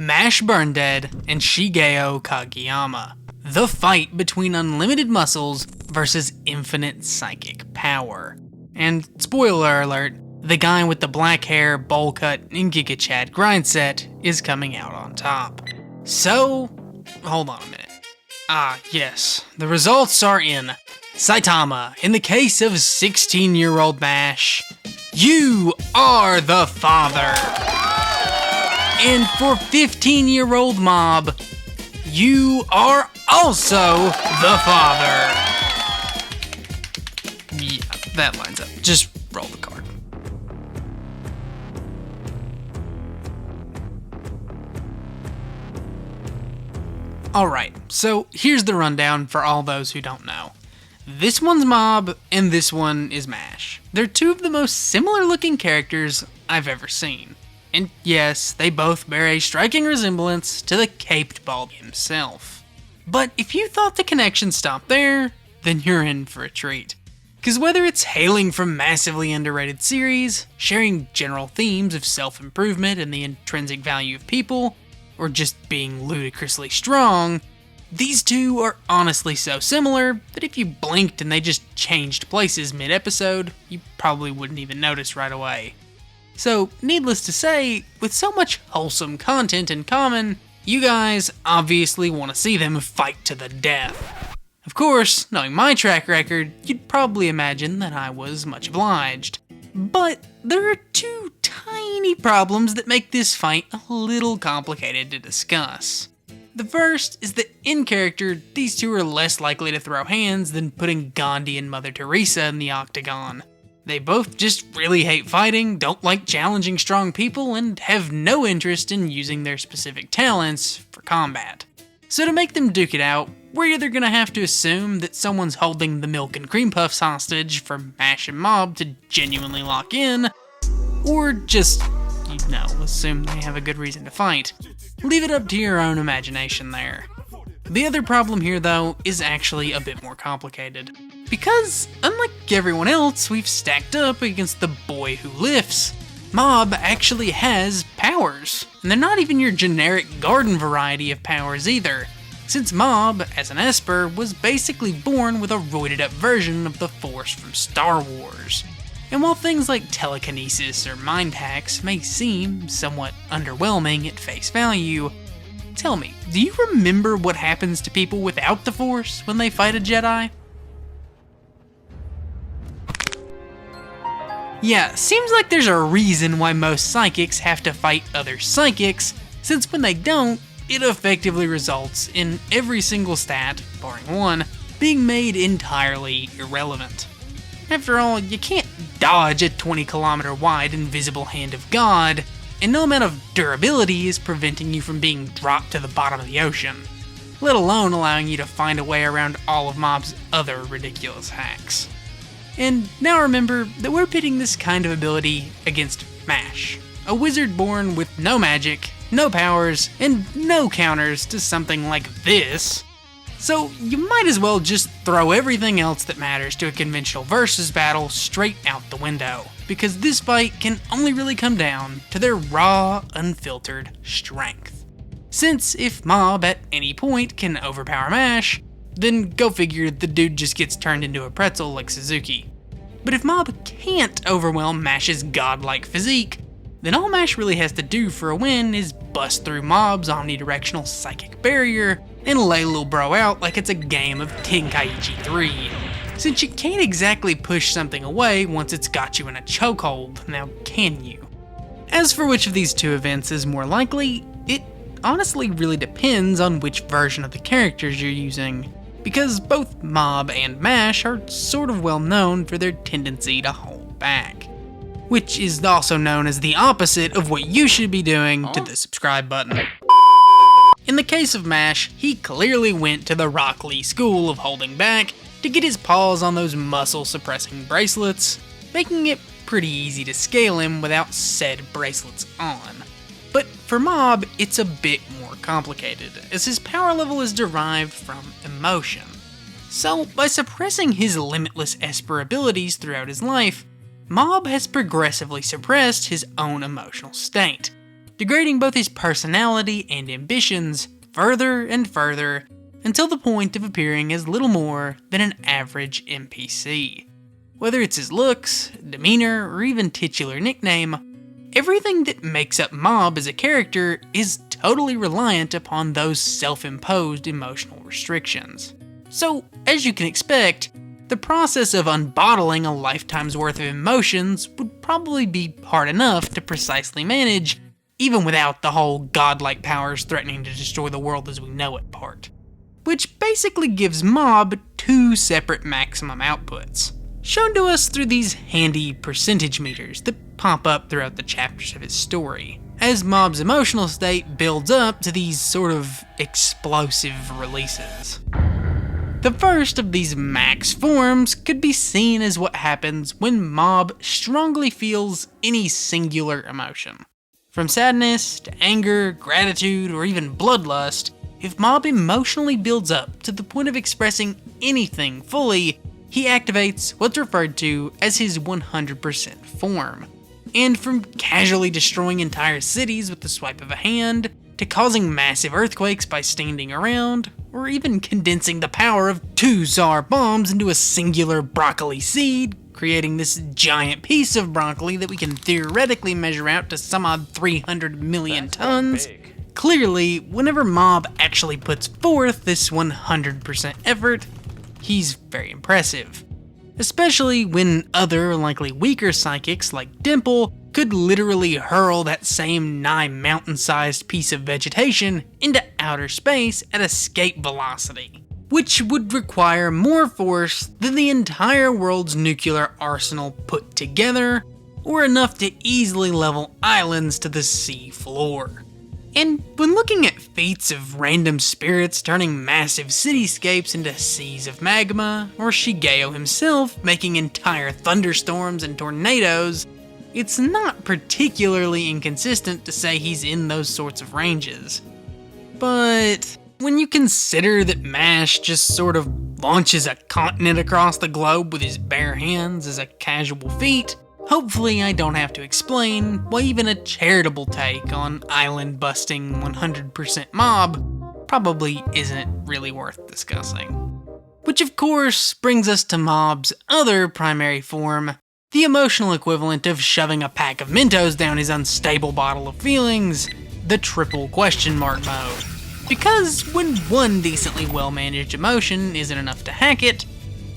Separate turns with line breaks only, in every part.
Mash Burn Dead and Shigeo Kageyama. The fight between unlimited muscles versus infinite psychic power. And spoiler alert, the guy with the black hair, bowl cut, and Giga Chad grind set is coming out on top. So, hold on a minute. Yes, the results are in. Saitama, in the case of 16-year-old Mash, you are the father. And for 15-year-old Mob, you are also the father. Yeah, that lines up. Just roll the card. Alright, so here's the rundown for all those who don't know. This one's Mob, and this one is Mash. They're two of the most similar looking characters I've ever seen. And yes, they both bear a striking resemblance to the Caped Bald himself. But if you thought the connection stopped there, then you're in for a treat. Cause whether it's hailing from massively underrated series, sharing general themes of self-improvement and the intrinsic value of people, or just being ludicrously strong, these two are honestly so similar that if you blinked and they just changed places mid-episode, you probably wouldn't even notice right away. So, needless to say, with so much wholesome content in common, you guys obviously want to see them fight to the death. Of course, knowing my track record, you'd probably imagine that I was much obliged. But there are two tiny problems that make this fight a little complicated to discuss. The first is that in character, these two are less likely to throw hands than putting Gandhi and Mother Teresa in the octagon. They both just really hate fighting, don't like challenging strong people, and have no interest in using their specific talents for combat. So to make them duke it out, we're either gonna have to assume that someone's holding the Milk and Cream Puffs hostage for Mash and Mob to genuinely lock in, or just, assume they have a good reason to fight. Leave it up to your own imagination there. The other problem here, though, is actually a bit more complicated. Because, unlike everyone else we've stacked up against the boy who lifts, Mob actually has powers. And they're not even your generic garden variety of powers either, since Mob, as an Esper, was basically born with a roided up version of the Force from Star Wars. And while things like telekinesis or mind hacks may seem somewhat underwhelming at face value, tell me, do you remember what happens to people without the Force when they fight a Jedi? Yeah, seems like there's a reason why most psychics have to fight other psychics, since when they don't, it effectively results in every single stat, barring one, being made entirely irrelevant. After all, you can't dodge a 20-kilometer wide invisible hand of God, and no amount of durability is preventing you from being dropped to the bottom of the ocean, let alone allowing you to find a way around all of Mob's other ridiculous hacks. And now remember that we're pitting this kind of ability against Mash, a wizard born with no magic, no powers, and no counters to something like this. So you might as well just throw everything else that matters to a conventional versus battle straight out the window, because this fight can only really come down to their raw, unfiltered strength. Since if Mob at any point can overpower Mash, then go figure the dude just gets turned into a pretzel like Suzuki. But if Mob can't overwhelm Mash's godlike physique, then all Mash really has to do for a win is bust through Mob's omnidirectional psychic barrier and lay Lil Bro out like it's a game of Tenkaichi 3. Since you can't exactly push something away once it's got you in a chokehold, now can you? As for which of these two events is more likely, it honestly really depends on which version of the characters you're using, because both Mob and Mash are sort of well known for their tendency to hold back. Which is also known as the opposite of what you should be doing to the subscribe button. In the case of Mash, he clearly went to the Rock Lee school of holding back to get his paws on those muscle-suppressing bracelets, making it pretty easy to scale him without said bracelets on. But for Mob, it's a bit more complicated, as his power level is derived from emotion. So, by suppressing his limitless Esper abilities throughout his life, Mob has progressively suppressed his own emotional state, degrading both his personality and ambitions further and further until the point of appearing as little more than an average NPC. Whether it's his looks, demeanor, or even titular nickname, everything that makes up Mob as a character is totally reliant upon those self-imposed emotional restrictions. So, as you can expect, the process of unbottling a lifetime's worth of emotions would probably be hard enough to precisely manage, even without the whole godlike powers threatening to destroy the world as we know it part. Which basically gives Mob two separate maximum outputs, shown to us through these handy percentage meters that pop up throughout the chapters of his story, as Mob's emotional state builds up to these sort of explosive releases. The first of these max forms could be seen as what happens when Mob strongly feels any singular emotion. From sadness to anger, gratitude, or even bloodlust, if Mob emotionally builds up to the point of expressing anything fully, he activates what's referred to as his 100% form. And from casually destroying entire cities with the swipe of a hand, to causing massive earthquakes by standing around, or even condensing the power of 2 Tsar bombs into a singular broccoli seed, creating this giant piece of broccoli that we can theoretically measure out to some odd 300 million tons. Clearly, whenever Mob actually puts forth this 100% effort, he's very impressive. Especially when other, likely weaker psychics like Dimple could literally hurl that same nigh mountain-sized piece of vegetation into outer space at escape velocity, which would require more force than the entire world's nuclear arsenal put together, or enough to easily level islands to the sea floor. And when looking at feats of random spirits turning massive cityscapes into seas of magma, or Shigeo himself making entire thunderstorms and tornadoes, it's not particularly inconsistent to say he's in those sorts of ranges. But when you consider that Mash just sort of launches a continent across the globe with his bare hands as a casual feat, hopefully I don't have to explain why even a charitable take on island-busting 100% Mob probably isn't really worth discussing. Which of course brings us to Mob's other primary form, the emotional equivalent of shoving a pack of Mentos down his unstable bottle of feelings, the triple question mark mode. Because when one decently well-managed emotion isn't enough to hack it,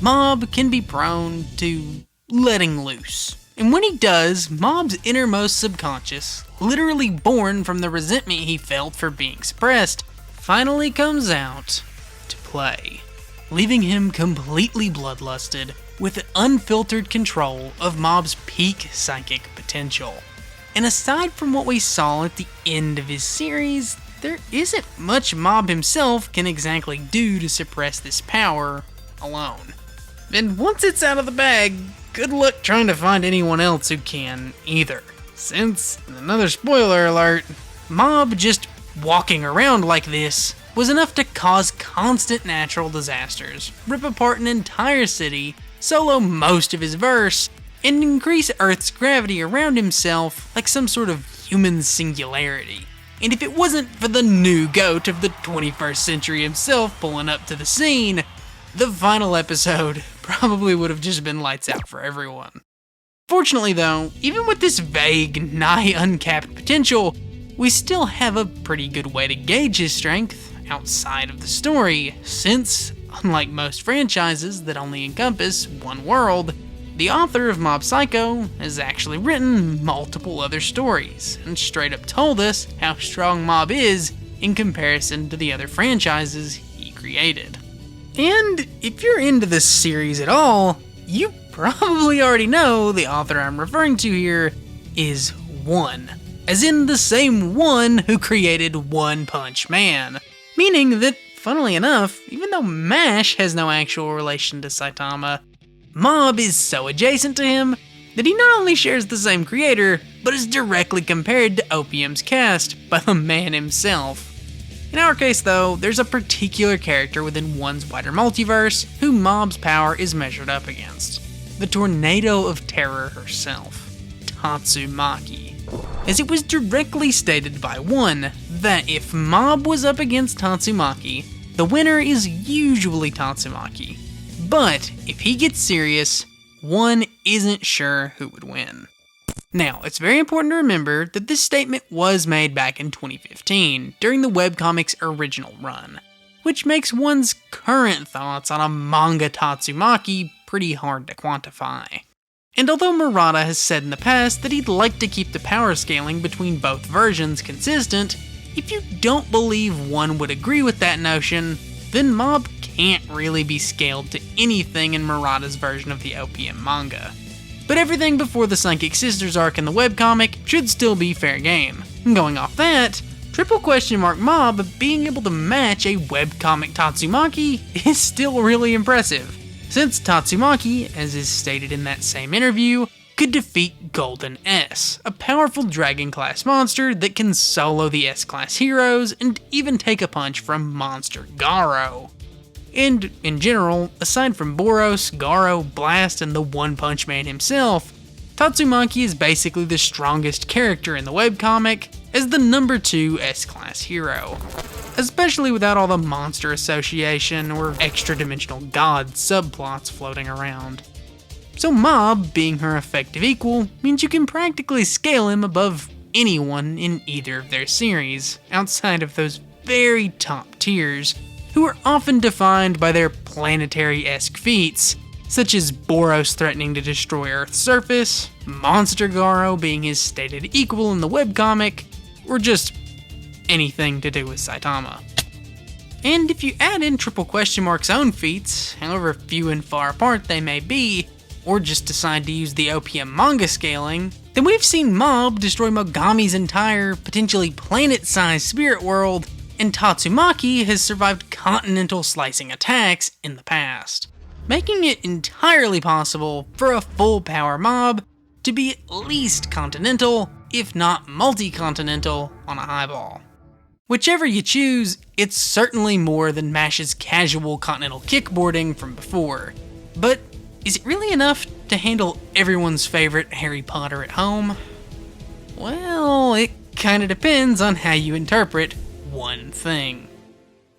Mob can be prone to letting loose. And when he does, Mob's innermost subconscious, literally born from the resentment he felt for being suppressed, finally comes out to play, leaving him completely bloodlusted with unfiltered control of Mob's peak psychic potential. And aside from what we saw at the end of his series, there isn't much Mob himself can exactly do to suppress this power alone. And once it's out of the bag, good luck trying to find anyone else who can either. Since, another spoiler alert, Mob just walking around like this was enough to cause constant natural disasters, rip apart an entire city, solo most of his verse, and increase Earth's gravity around himself like some sort of human singularity. And if it wasn't for the new GOAT of the 21st century himself pulling up to the scene, the final episode probably would have just been lights out for everyone. Fortunately though, even with this vague, nigh uncapped potential, we still have a pretty good way to gauge his strength outside of the story, since, unlike most franchises that only encompass one world, the author of Mob Psycho has actually written multiple other stories, and straight up told us how strong Mob is in comparison to the other franchises he created. And if you're into this series at all, you probably already know the author I'm referring to here is One, as in the same one who created One Punch Man. Meaning that, funnily enough, even though Mash has no actual relation to Saitama, Mob is so adjacent to him that he not only shares the same creator, but is directly compared to Opium's cast by the man himself. In our case though, there's a particular character within One's wider multiverse who Mob's power is measured up against. The Tornado of Terror herself, Tatsumaki. as it was directly stated by one that if Mob was up against Tatsumaki, the winner is usually Tatsumaki, but if he gets serious, one isn't sure who would win. Now, it's very important to remember that this statement was made back in 2015, during the webcomic's original run, which makes one's current thoughts on a manga Tatsumaki pretty hard to quantify. And although Murata has said in the past that he'd like to keep the power scaling between both versions consistent, if you don't believe one would agree with that notion, then Mob can't really be scaled to anything in Murata's version of the OPM manga. But everything before the Psychic Sisters arc in the webcomic should still be fair game. Going off that, Mob being able to match a webcomic Tatsumaki is still really impressive, since Tatsumaki, as is stated in that same interview, could defeat Golden S, a powerful dragon-class monster that can solo the S-class heroes and even take a punch from Monster Garo. And in general, aside from Boros, Garo, Blast, and the One Punch Man himself, Tatsumaki is basically the strongest character in the webcomic as the number 2 S-class hero, especially without all the monster association or extra-dimensional god subplots floating around. So Mob being her effective equal means you can practically scale him above anyone in either of their series, outside of those very top tiers, who are often defined by their planetary-esque feats, such as Boros threatening to destroy Earth's surface, Monster Garo being his stated equal in the webcomic, or just anything to do with Saitama. And if you add in Mark's own feats, however few and far apart they may be, or just decide to use the OPM manga scaling, then we've seen Mob destroy Mogami's entire, potentially planet-sized spirit world, and Tatsumaki has survived continental slicing attacks in the past, making it entirely possible for a full-power Mob to be at least continental, if not multi-continental, on a highball. Whichever you choose, it's certainly more than Mash's casual continental kickboarding from before, but is it really enough to handle everyone's favorite Harry Potter at home? Well, it kinda depends on how you interpret one thing.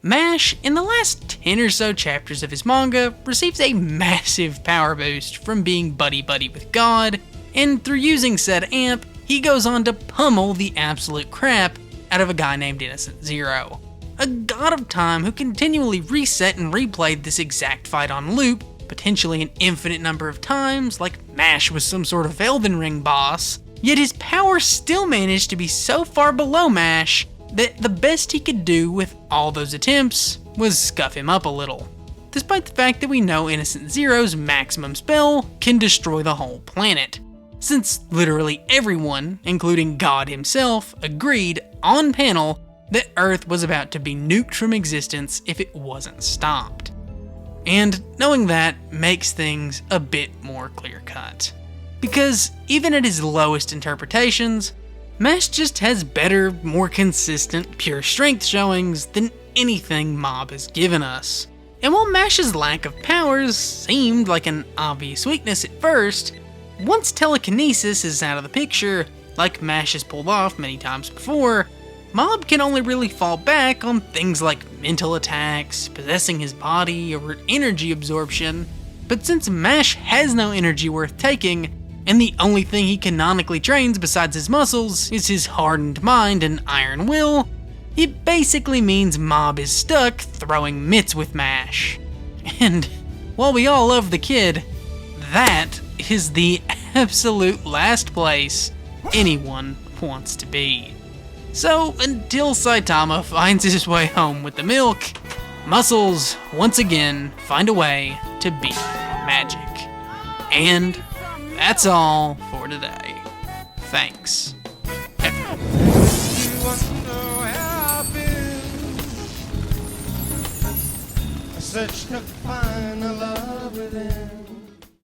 Mash, in the last 10 or so chapters of his manga, receives a massive power boost from being buddy-buddy with God, and through using said amp, he goes on to pummel the absolute crap out of a guy named Innocent Zero, a god of time who continually reset and replayed this exact fight on loop, potentially an infinite number of times, like Mash was some sort of Elden Ring boss, yet his power still managed to be so far below Mash that the best he could do with all those attempts was scuff him up a little, despite the fact that we know Innocent Zero's maximum spell can destroy the whole planet, since literally everyone, including God himself, agreed on panel that Earth was about to be nuked from existence if it wasn't stopped. And knowing that makes things a bit more clear-cut, because even at his lowest interpretations, Mash just has better, more consistent, pure strength showings than anything Mob has given us. And while Mash's lack of powers seemed like an obvious weakness at first, once telekinesis is out of the picture, like Mash has pulled off many times before, Mob can only really fall back on things like mental attacks, possessing his body, or energy absorption. But since Mash has no energy worth taking, and the only thing he canonically trains besides his muscles is his hardened mind and iron will, it basically means Mob is stuck throwing mitts with Mash. And while we all love the kid, that is the absolute last place anyone wants to be. So until Saitama finds his way home with the milk, Muscles once again find a way to beat magic. And that's all for today. Thanks. Search to find a love within.